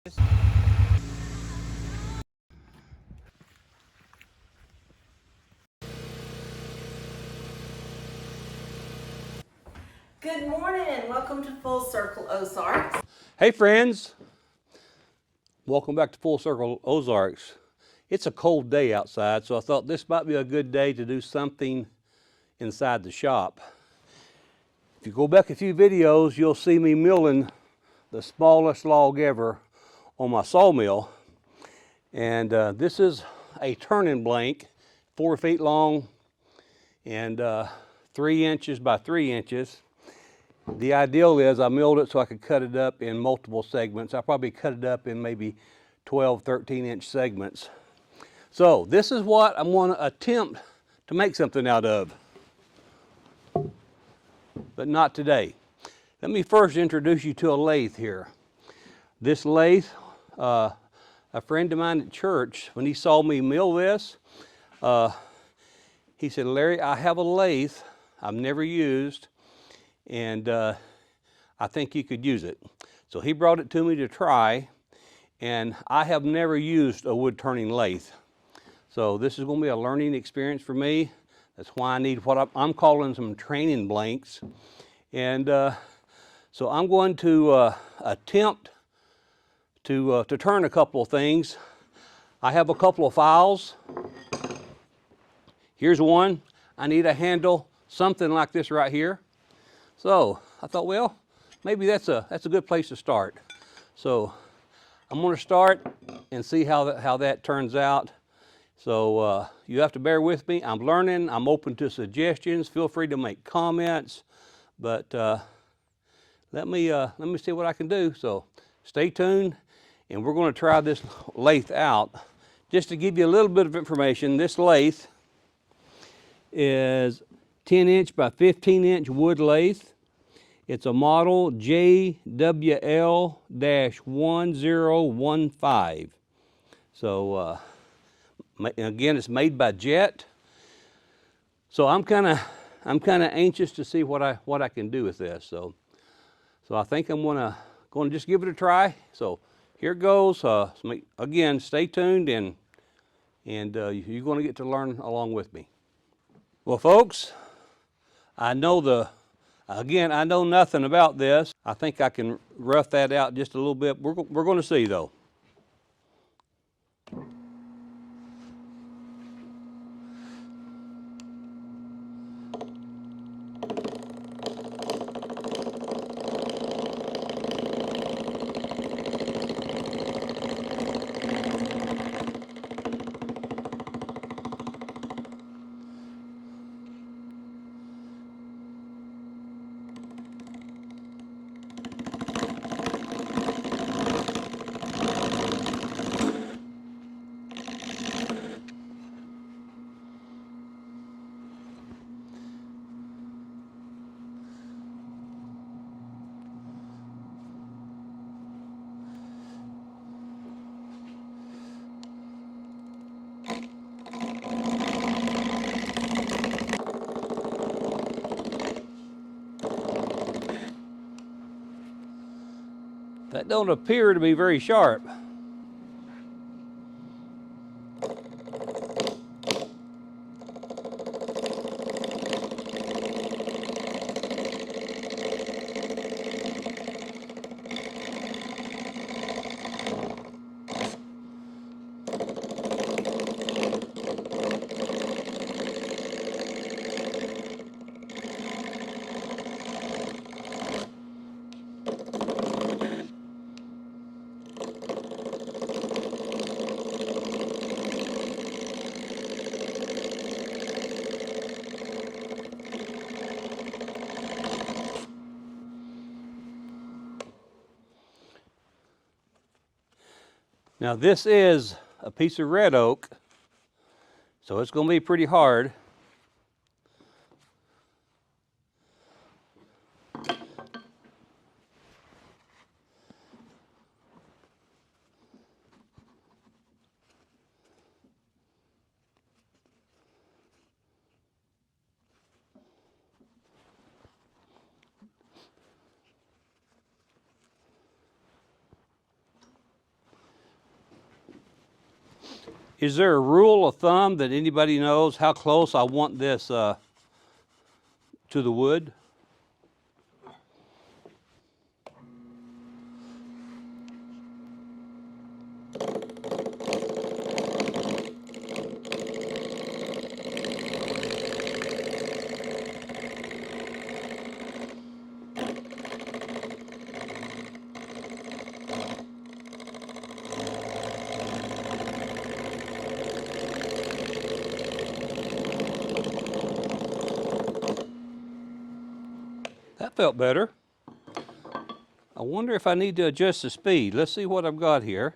Good morning and welcome to Full Circle Ozarks. Hey friends, welcome back to Full Circle Ozarks. It's a cold day outside, so I thought this might be a good day to do something inside the shop. If you go back a few videos, you'll see me milling the smallest log ever on my sawmill. And this is a turning blank, 4 feet long and 3 inches by 3 inches. The ideal is I milled it so I could cut it up in multiple segments. I probably cut it up in maybe 12, 13-inch segments. So this is what I'm going to attempt to make something out of, but not today. Let me first introduce you to a lathe here. This lathe, a friend of mine at church, when he saw me mill this, he said, "Larry, I have a lathe I've never used, and I think you could use it." So he brought it to me to try, and I have never used a wood turning lathe. So this is going to be a learning experience for me. That's why I need what I'm calling some training blanks. And so I'm going to attempt to turn a couple of things. I have a couple of files. Here's one. I need a handle, something like this right here. So I thought, well, maybe that's a good place to start. So I'm going to start and see how that turns out. So you have to bear with me. I'm learning. I'm open to suggestions. Feel free to make comments. But let me see what I can do. So stay tuned, and we're going to try this lathe out. Just to give you a little bit of information, this lathe is 10-inch by 15-inch wood lathe. It's a model JWL-1015. So again, it's made by Jet. So I'm kind of anxious to see what I can do with this. So I think I'm going to just give it a try. So here it goes. Again, stay tuned, and you're going to get to learn along with me. Well, folks, I know nothing about this. I think I can rough that out just a little bit. We're going to see, though. That don't appear to be very sharp. Now this is a piece of red oak, so it's going to be pretty hard. Is there a rule of thumb that anybody knows how close I want this to the wood? That felt better. I wonder if I need to adjust the speed. Let's see what I've got here.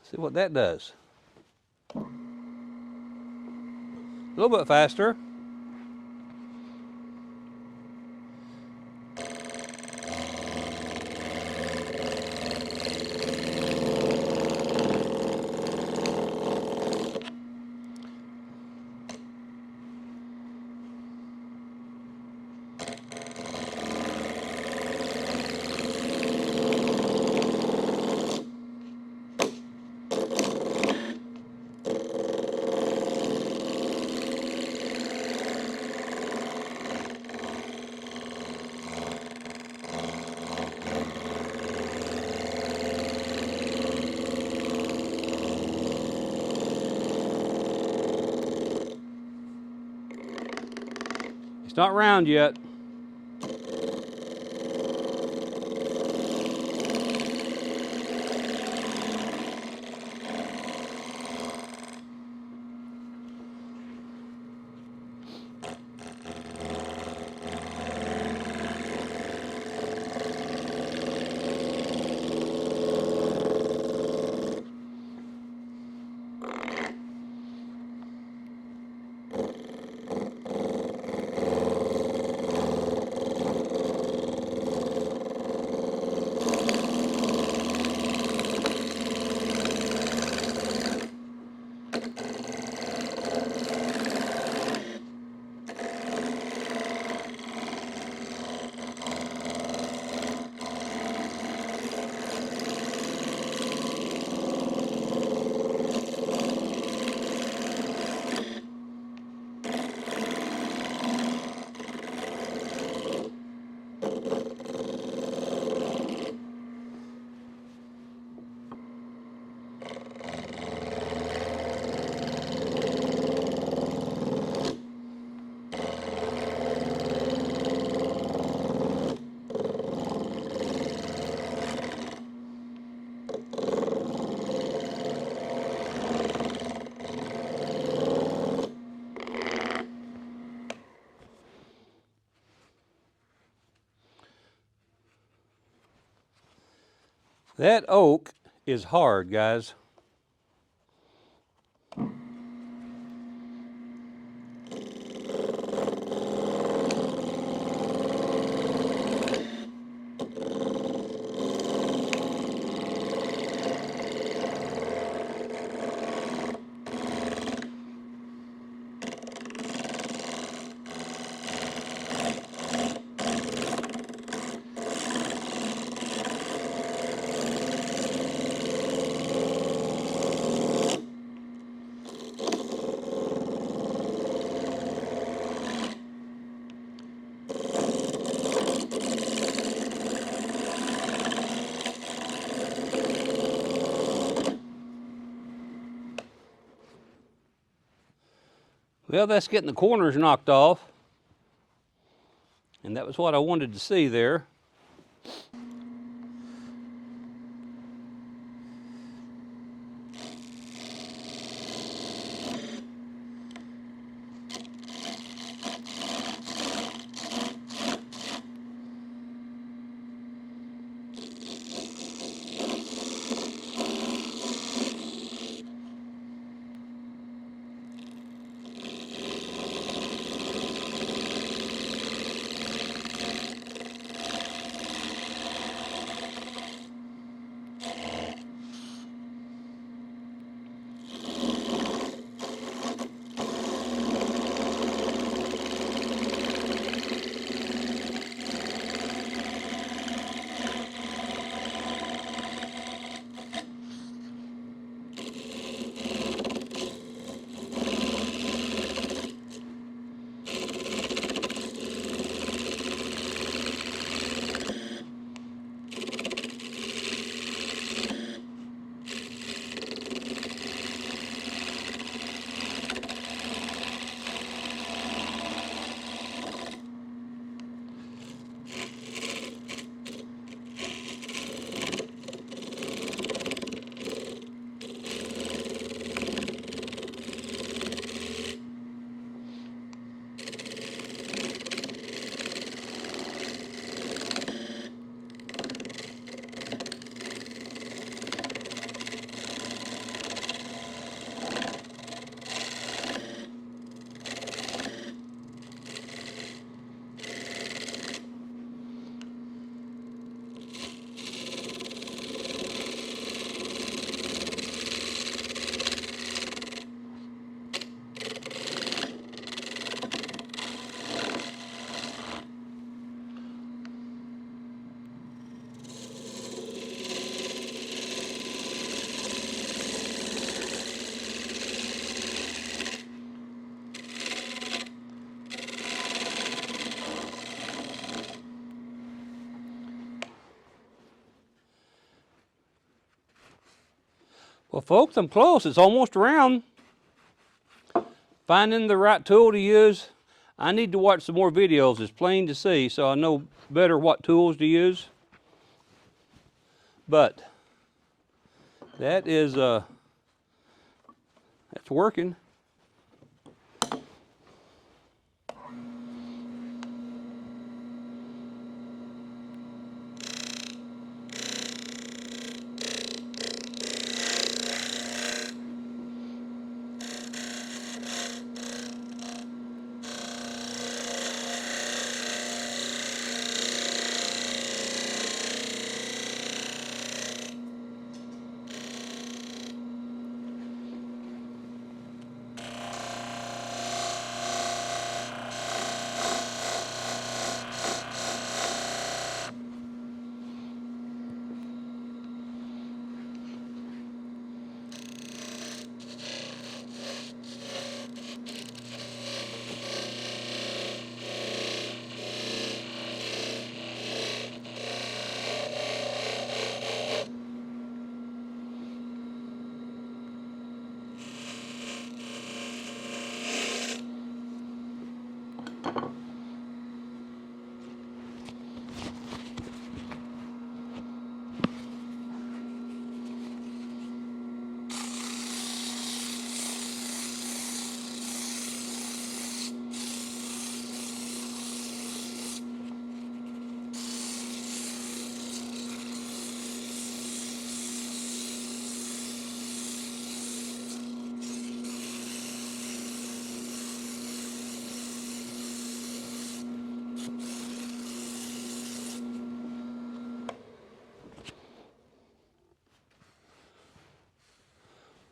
See what that does. A little bit faster. It's not round yet. That oak is hard, guys. Well, that's getting the corners knocked off. And that was what I wanted to see there. Well, folks, I'm close. It's almost around. Finding the right tool to use. I need to watch some more videos. It's plain to see, so I know better what tools to use. But that is, that's working.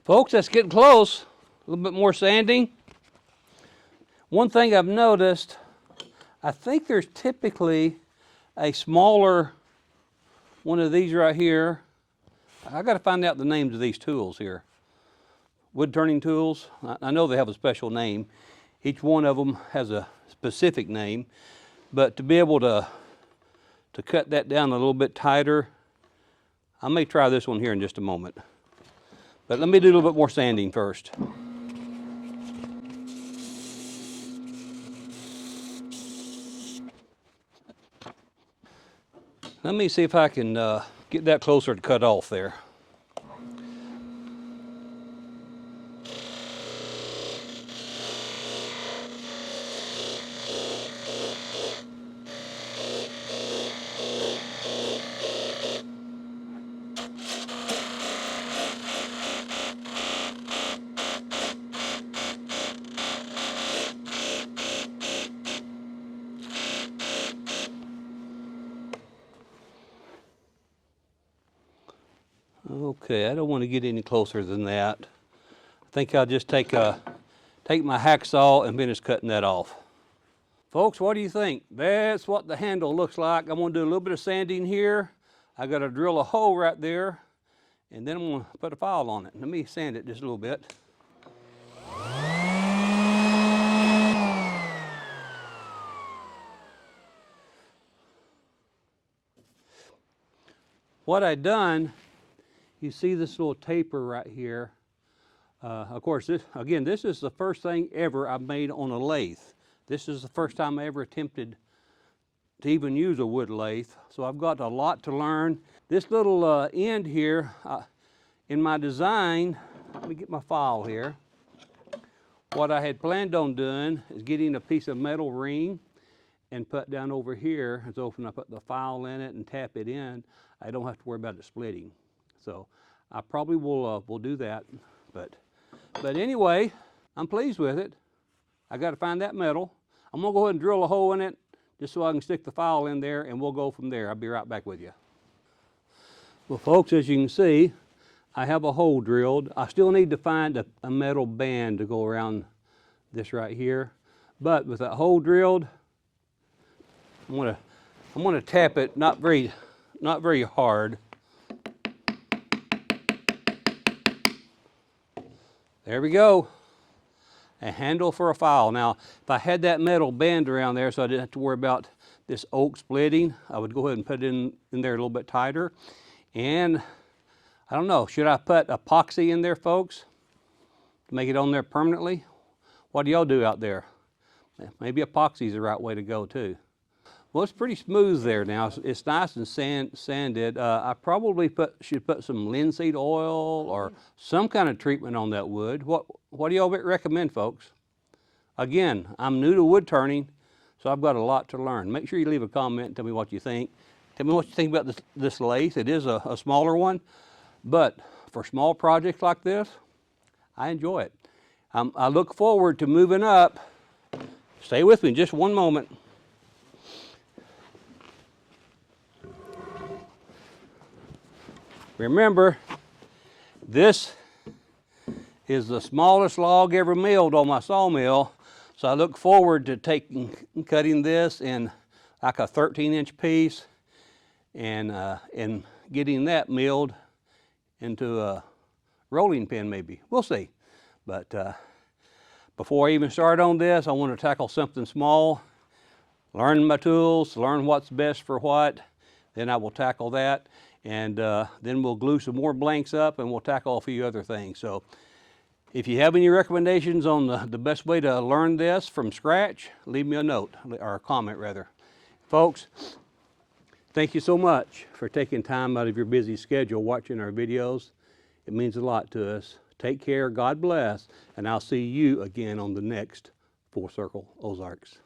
Folks, that's getting close. A little bit more sanding. One thing I've noticed, I think there's typically a smaller one of these right here. I got to find out the names of these tools here. Wood turning tools. I know they have a special name. Each one of them has a specific name, but to be able to cut that down a little bit tighter, I may try this one here in just a moment. But let me do a little bit more sanding first. Let me see if I can get that closer to cut off there. Okay, I don't want to get any closer than that. I think I'll just take my hacksaw and finish cutting that off. Folks, what do you think? That's what the handle looks like. I'm going to do a little bit of sanding here. I got to drill a hole right there, and then I'm going to put a file on it. Let me sand it just a little bit. What I done, you see this little taper right here. Of course, this is the first thing ever I've made on a lathe. This is the first time I ever attempted to even use a wood lathe, so I've got a lot to learn. This little end here, in my design, let me get my file here. What I had planned on doing is getting a piece of metal ring and put down over here, and so when I put the file in it and tap it in, I don't have to worry about it splitting. So I probably will do that, but anyway, I'm pleased with it. I got to find that metal. I'm gonna go ahead and drill a hole in it just so I can stick the file in there, and we'll go from there. I'll be right back with you. Well, folks, as you can see, I have a hole drilled. I still need to find a metal band to go around this right here, but with that hole drilled, I'm gonna tap it not very hard. There we go. A handle for a file. Now, if I had that metal band around there so I didn't have to worry about this oak splitting, I would go ahead and put it in there a little bit tighter. And I don't know, should I put epoxy in there, folks, to make it on there permanently? What do y'all do out there? Maybe epoxy is the right way to go too. Well, it's pretty smooth there now. It's nice and sanded. I probably should put some linseed oil or some kind of treatment on that wood. What do y'all recommend, folks? Again, I'm new to wood turning, so I've got a lot to learn. Make sure you leave a comment and tell me what you think. Tell me what you think about this lathe. It is a smaller one, but for small projects like this, I enjoy it. I look forward to moving up. Stay with me just one moment. Remember, this is the smallest log ever milled on my sawmill, so I look forward to cutting this in like a 13-inch piece and getting that milled into a rolling pin maybe. We'll see. But before I even start on this, I want to tackle something small, learn my tools, learn what's best for what, then I will tackle that. And then we'll glue some more blanks up and we'll tackle a few other things. So if you have any recommendations on the best way to learn this from scratch, leave me a note, or a comment rather. Folks, thank you so much for taking time out of your busy schedule watching our videos. It means a lot to us. Take care, God bless, and I'll see you again on the next Full Circle Ozarks.